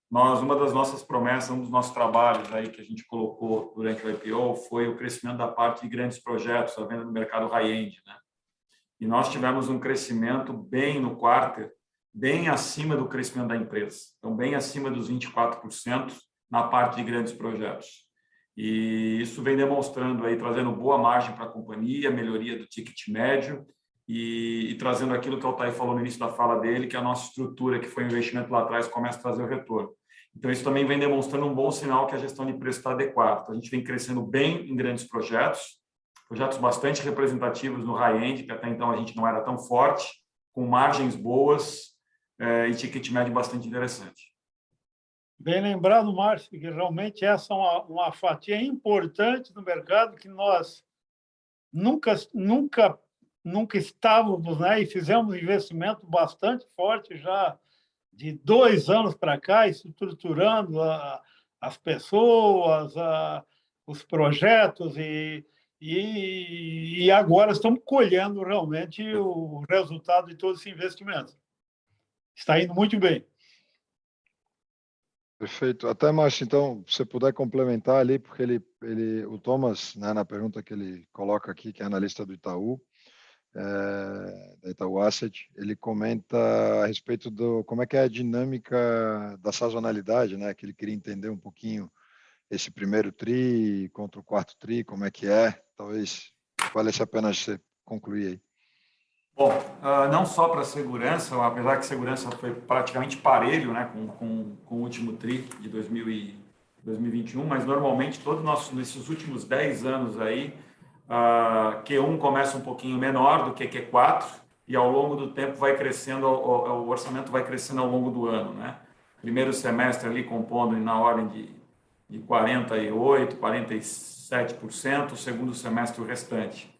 Uma das nossas promessas, um dos nossos trabalhos aí que a gente colocou durante o IPO foi o crescimento da parte de grandes projetos, a venda no mercado high-end, né? E nós tivemos um crescimento bem no quarter, bem acima do crescimento da empresa. Então, bem acima dos 24% na parte de grandes projetos. E isso vem demonstrando aí, trazendo boa margem para a companhia, melhoria do ticket médio e trazendo aquilo que o Altair falou no início da fala dele, que a nossa estrutura, que foi um investimento lá atrás, começa a trazer o retorno. Então, isso também vem demonstrando um bom sinal que a gestão de preço está adequada. Então, a gente vem crescendo bem em grandes projetos projetos bastante representativos no high-end, que até então a gente não era tão forte, com margens boas e ticket médio bastante interessante. Bem lembrado, Márcio, que realmente essa é uma fatia importante no mercado que nós nunca estávamos, né? E fizemos um investimento bastante forte já de 2 anos para cá, estruturando as pessoas, os projetos e agora estamos colhendo realmente o resultado de todo esse investimento. Está indo muito bem. Perfeito. Até, Márcio, então, se você puder complementar ali, porque o Thomas, né, na pergunta que ele coloca aqui, que é analista do Itaú, da Itaú Asset, ele comenta a respeito como é que é a dinâmica da sazonalidade, né, que ele queria entender um pouquinho esse primeiro TRI contra o quarto TRI, como é que é, talvez valesse a pena você concluir aí. Bom, não só para segurança, apesar que segurança foi praticamente parelho, né, com o último TRI de 2021, mas normalmente nesses últimos 10 anos aí, Q1 começa um pouquinho menor do que Q4 e ao longo do tempo vai crescendo, o orçamento vai crescendo ao longo do ano, né? Primeiro semestre ali compondo na ordem de 48%, 47%, o segundo semestre o restante.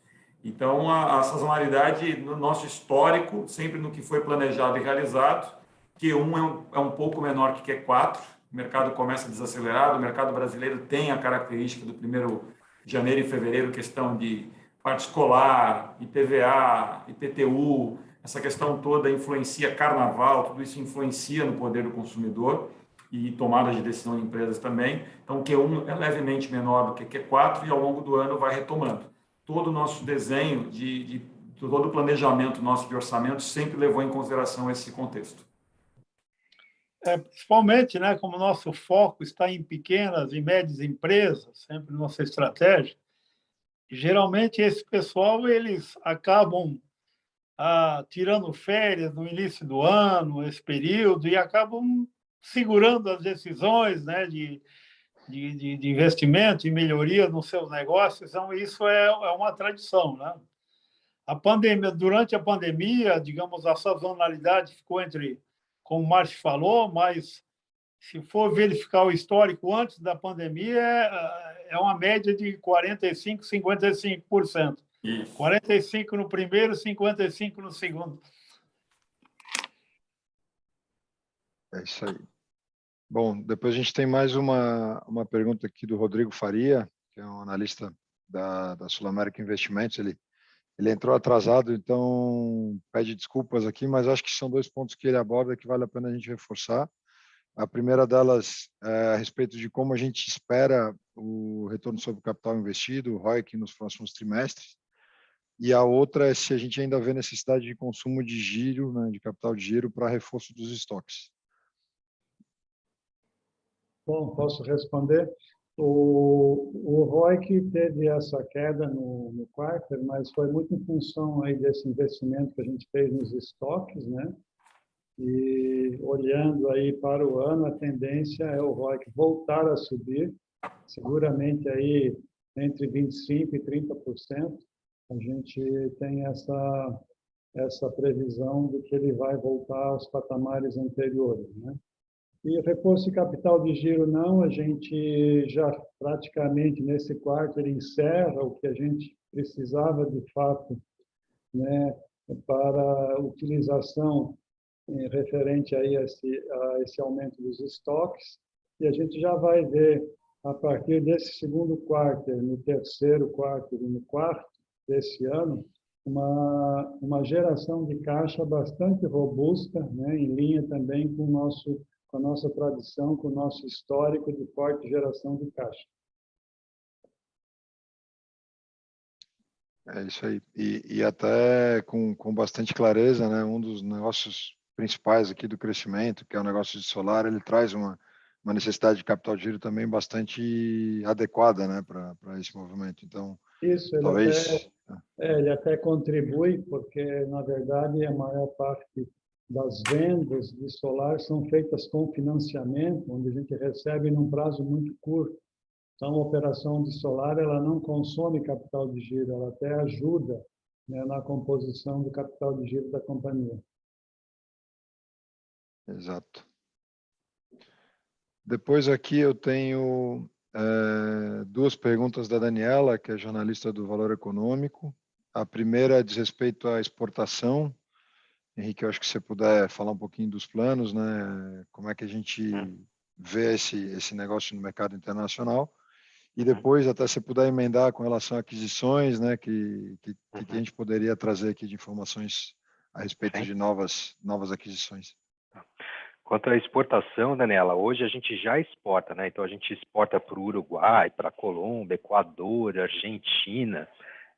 Então, a sazonalidade, no nosso histórico, sempre no que foi planejado e realizado, Q1 é um pouco menor que Q4, o mercado começa desacelerado, o mercado brasileiro tem a característica do primeiro de janeiro e fevereiro, questão de parte escolar, IPVA, IPTU, essa questão toda influencia carnaval, tudo isso influencia no poder do consumidor e tomada de decisão de empresas também. Então, Q1 é levemente menor do que Q4 e ao longo do ano vai retomando. Todo o nosso desenho, todo o planejamento nosso de orçamento sempre levou em consideração esse contexto. Principalmente, né, como o nosso foco está em pequenas e médias empresas, sempre nossa estratégia, geralmente esse pessoal eles acabam tirando férias no início do ano, esse período, e acabam segurando as decisões, né, de investimento e melhoria nos seus negócios. Então, isso é uma tradição, né? Durante a pandemia, digamos, a sazonalidade ficou como o Márcio falou, mas se for verificar o histórico antes da pandemia, é uma média de 45%, 55%. Isso. 45% no primeiro, 55% no segundo. É isso aí. Bom, depois a gente tem mais uma pergunta aqui do Rodrigo Faria, que é um analista da Sul América Investimentos. Ele entrou atrasado, então pede desculpas aqui, mas acho que são 2 pontos que ele aborda que vale a pena a gente reforçar. A primeira delas é a respeito de como a gente espera o retorno sobre o capital investido, o ROIC, nos próximos trimestres. E a outra é se a gente ainda vê necessidade de consumo de giro, né, de capital de giro para reforço dos estoques. Bom, posso responder? O ROIC teve essa queda no quarto, mas foi muito em função aí desse investimento que a gente fez nos estoques, né? E olhando aí para o ano, a tendência é o ROIC voltar a subir, seguramente aí entre 25% e 30%. A gente tem essa previsão de que ele vai voltar aos patamares anteriores, né? E reforço de capital de giro não, a gente já praticamente nesse quarto ele encerra o que a gente precisava de fato, né, para utilização referente aí a esse aumento dos estoques, e a gente já vai ver a partir desse segundo quarto, no terceiro quarto e no quarto desse ano, uma geração de caixa bastante robusta, né, em linha também com a nossa tradição, com o nosso histórico de forte geração de caixa. É isso aí. E até com bastante clareza, né, um dos negócios principais aqui do crescimento, que é o negócio de solar, ele traz uma necessidade de capital de giro também bastante adequada, né, para esse movimento. Então, isso, talvez... ele até contribui, porque, na verdade, a maior parte das vendas de solar são feitas com financiamento, onde a gente recebe num prazo muito curto. Então, a operação de solar ela não consome capital de giro, ela até ajuda, né, na composição do capital de giro da companhia. Exato. Depois aqui eu tenho duas perguntas da Daniela, que é jornalista do Valor Econômico. A primeira diz respeito à exportação. Henrique, eu acho que você puder falar um pouquinho dos planos, né? Como é que a gente vê esse negócio no mercado internacional. E depois, até se puder emendar com relação a aquisições, né? Que a gente poderia trazer aqui de informações a respeito de novas aquisições. Quanto à exportação, Daniela, hoje a gente já exporta, né? Então a gente exporta para o Uruguai, para a Colômbia, Equador, Argentina,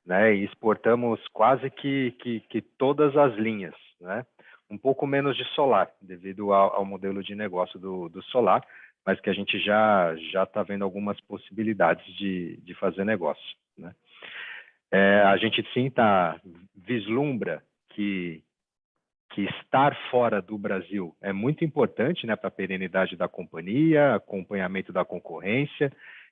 né? E exportamos quase que todas as linhas, né? Um pouco menos de solar, devido ao modelo de negócio do solar, mas que a gente já está vendo algumas possibilidades de fazer negócio, né? A gente sim vislumbra que estar fora do Brasil é muito importante, né, para a perenidade da companhia, acompanhamento da concorrência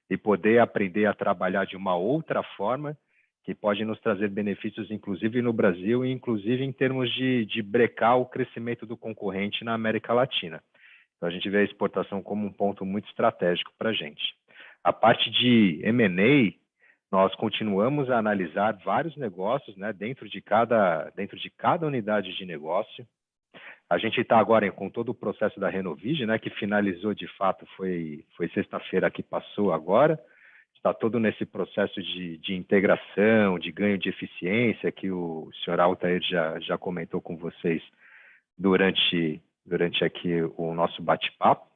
e poder aprender a trabalhar de uma outra forma que pode nos trazer benefícios, inclusive no Brasil e inclusive em termos de brecar o crescimento do concorrente na América Latina. Então, a gente vê a exportação como um ponto muito estratégico para a gente. A parte de M&A, nós continuamos a analisar vários negócios, né, dentro de cada unidade de negócio. A gente está agora com todo o processo da Renovige, né, que finalizou de fato, foi sexta-feira que passou agora. Está todo nesse processo de integração, de ganho de eficiência, que o senhor Altair já comentou com vocês durante aqui o nosso bate-papo.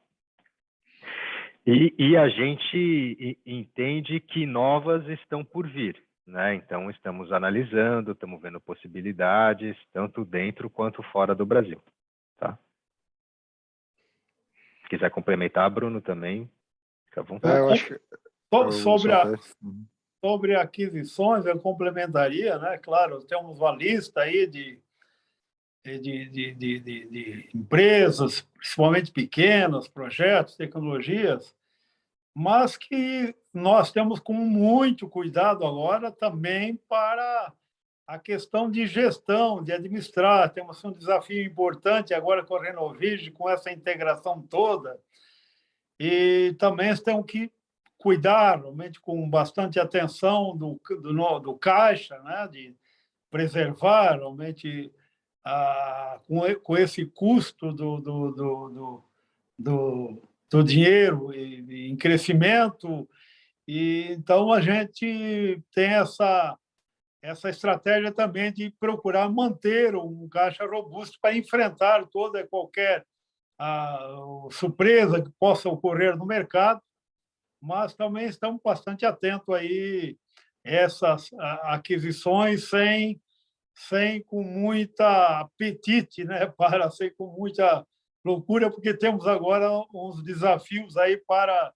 E a gente entende que novas estão por vir, né? Então, estamos analisando, estamos vendo possibilidades, tanto dentro quanto fora do Brasil. Tá? Se quiser complementar, Bruno, também, fica à vontade. Eu acho que... Sobre aquisições, eu complementaria, né? Claro, temos uma lista aí de empresas, principalmente pequenas, projetos, tecnologias, mas que nós temos com muito cuidado agora também para a questão de gestão, de administrar. Temos um desafio importante agora com a Renovige, com essa integração toda, e também temos que cuidar, realmente, com bastante atenção do caixa, né? De preservar, realmente, com esse custo do dinheiro em crescimento. E então a gente tem essa estratégia também de procurar manter um caixa robusto para enfrentar toda e qualquer surpresa que possa ocorrer no mercado, mas também estamos bastante atentos aí a essas aquisições sem com muita apetite, né, sem com muita loucura, porque temos agora uns desafios aí para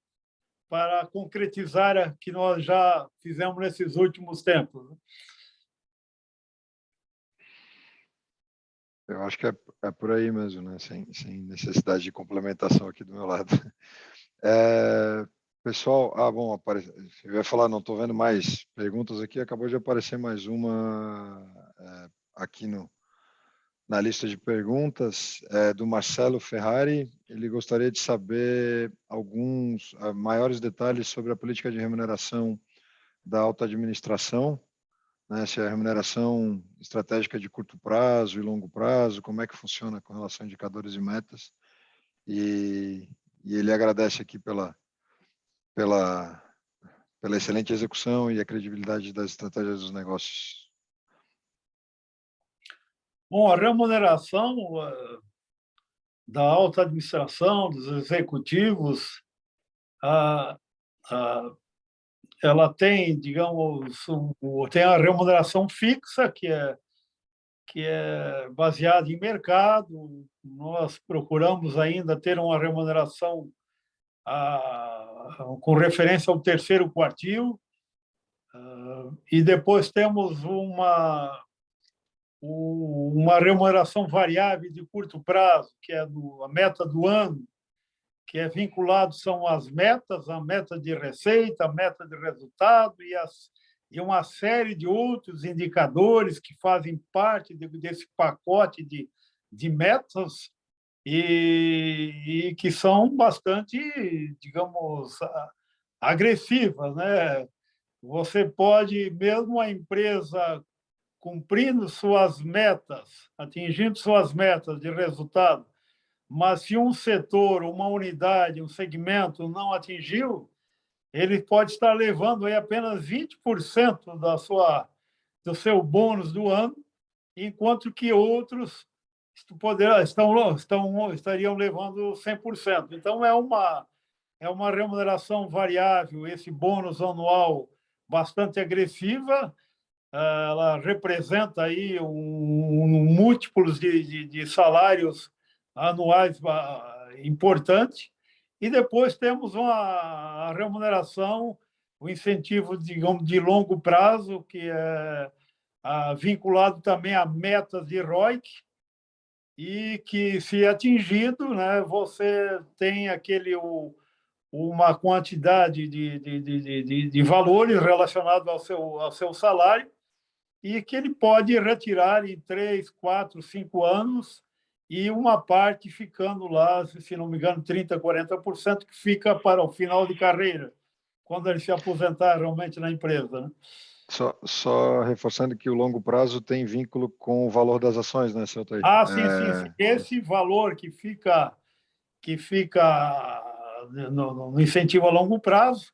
concretizar que nós já fizemos nesses últimos tempos. Eu acho que é por aí mesmo, né? Sem necessidade de complementação aqui do meu lado. Pessoal, bom, eu ia falar, não estou vendo mais perguntas aqui, acabou de aparecer mais uma aqui na lista de perguntas, do Marcelo Ferrari. Ele gostaria de saber alguns maiores detalhes sobre a política de remuneração da alta administração, né, se é a remuneração estratégica de curto prazo e longo prazo, como é que funciona com relação a indicadores e metas. E ele agradece aqui pela excelente execução e a credibilidade das estratégias dos negócios. Bom, a remuneração da alta administração, dos executivos, ela tem, digamos, tem a remuneração fixa, que é baseada em mercado. Nós procuramos ainda ter uma remuneração com referência ao terceiro quartil, e depois temos uma remuneração variável de curto prazo, que é a meta do ano, que é vinculado são as metas, a meta de receita, a meta de resultado e uma série de outros indicadores que fazem parte desse pacote de metas e que são bastante, digamos, agressivas, né? Você pode, mesmo a empresa cumprindo suas metas, atingindo suas metas de resultado, mas se um setor, uma unidade, um segmento não atingiu, ele pode estar levando aí apenas 20% do seu bônus do ano, enquanto que outros estariam levando 100%. Então, é uma remuneração variável, esse bônus anual bastante agressiva, ela representa aí múltiplos de salários anuais importante, e depois temos a remuneração, o incentivo, digamos, de longo prazo, que é vinculado também a metas de ROIC, e que, se atingido, né, você tem uma quantidade de valores relacionados ao seu salário, e que ele pode retirar em 3, 4, 5 anos, e uma parte ficando lá, se não me engano, 30%, 40%, que fica para o final de carreira, quando ele se aposentar realmente na empresa, né? Só reforçando que o longo prazo tem vínculo com o valor das ações, né, seu Taí? Sim. Esse valor que fica no incentivo a longo prazo,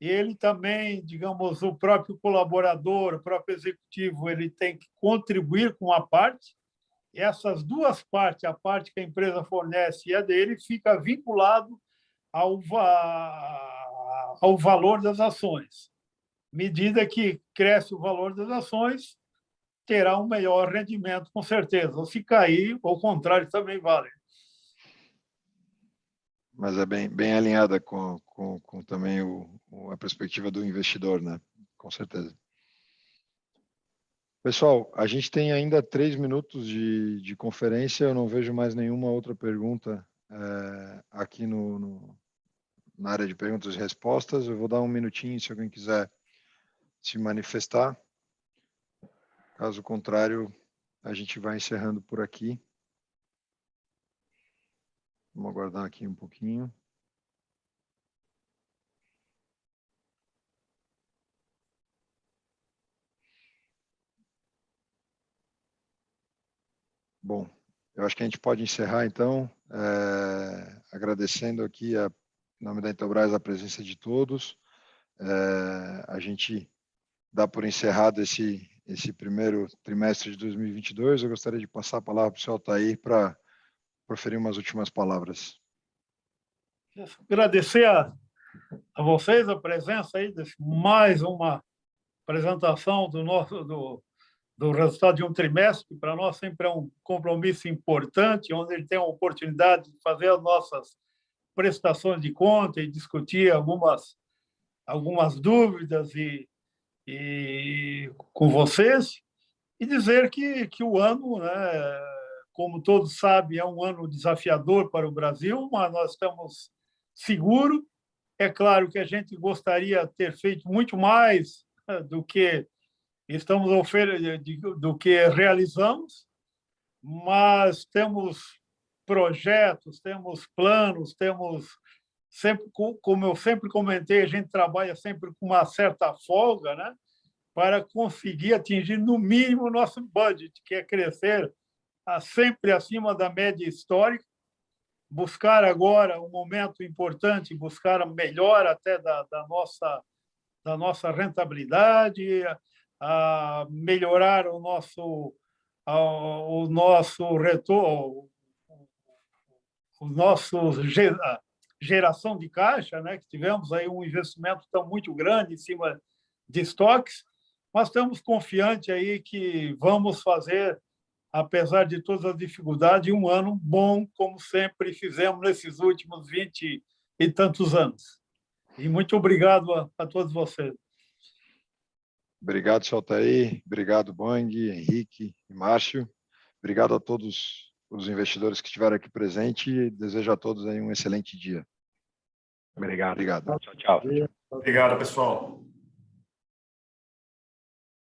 ele também, digamos, o próprio colaborador, o próprio executivo, ele tem que contribuir com a parte. Essas duas partes, a parte que a empresa fornece e a dele, fica vinculado ao valor das ações. Medida que cresce o valor das ações, terá um melhor rendimento, com certeza. Ou se cair, ao contrário, também vale. Mas é bem alinhada com também a perspectiva do investidor, né? Com certeza. Pessoal, a gente tem ainda 3 minutos de conferência. Eu não vejo mais nenhuma outra pergunta aqui na área de perguntas e respostas. Eu vou dar um minutinho se alguém quiser se manifestar. Caso contrário, a gente vai encerrando por aqui. Vamos aguardar aqui um pouquinho. Bom, eu acho que a gente pode encerrar, então, agradecendo aqui, em nome da Intelbras, a presença de todos. A gente dá por encerrado esse primeiro trimestre de 2022. Eu gostaria de passar a palavra para o senhor Altair para proferir umas últimas palavras. Agradecer a vocês a presença aí de mais uma apresentação do resultado de um trimestre, que para nós sempre é um compromisso importante, onde ele tem a oportunidade de fazer as nossas prestações de conta e discutir algumas dúvidas e com vocês, e dizer que o ano, né, como todos sabem, é um ano desafiador para o Brasil, mas nós estamos seguros. É claro que a gente gostaria de ter feito muito mais do que do que realizamos, mas temos projetos, temos planos, temos sempre, como eu sempre comentei, a gente trabalha sempre com uma certa folga, né, para conseguir atingir no mínimo o nosso budget, que é crescer sempre acima da média histórica, buscar agora um momento importante, buscar a melhora até da nossa rentabilidade, a melhorar o nosso retorno, geração de caixa, né? Que tivemos aí um investimento tão muito grande em cima de estoques, mas estamos confiantes aí que vamos fazer, apesar de todas as dificuldades, um ano bom, como sempre fizemos nesses últimos 20 e tantos anos. E muito obrigado a todos vocês. Obrigado, senhor Altair. Obrigado, Bang, Henrique e Márcio. Obrigado a todos os investidores que estiveram aqui presentes e desejo a todos aí um excelente dia. Obrigado. Obrigado. Tchau, tchau. Obrigado, pessoal.